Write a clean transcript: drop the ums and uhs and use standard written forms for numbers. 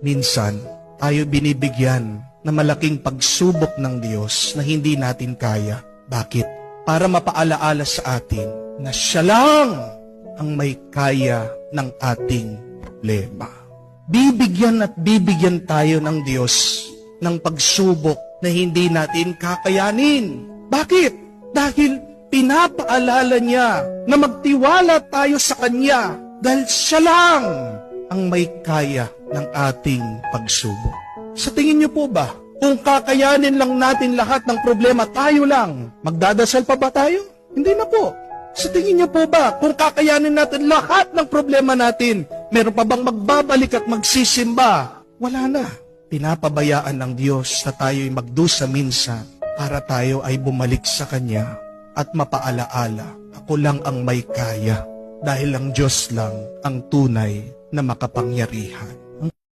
Minsan, tayo binibigyan na malaking pagsubok ng Diyos na hindi natin kaya. Bakit? Para mapaalaala sa atin na Siya lang ang may kaya ng ating problema. Bibigyan at bibigyan tayo ng Diyos ng pagsubok na hindi natin kakayanin. Bakit? Dahil pinapaalala niya na magtiwala tayo sa Kanya dahil Siya lang ang may kaya ng ating pagsubok. Sa tingin niyo po ba, kung kakayanin lang natin lahat ng problema, tayo lang, magdadasal pa ba tayo? Hindi na po. Sa tingin niyo po ba, kung kakayanin natin lahat ng problema natin, meron pa bang magbabalik at magsisimba? Wala na. Pinapabayaan ng Diyos na tayo'y magdusa minsan para tayo ay bumalik sa Kanya at mapaalaala, ako lang ang may kaya dahil ang Diyos lang ang tunay na makapangyarihan.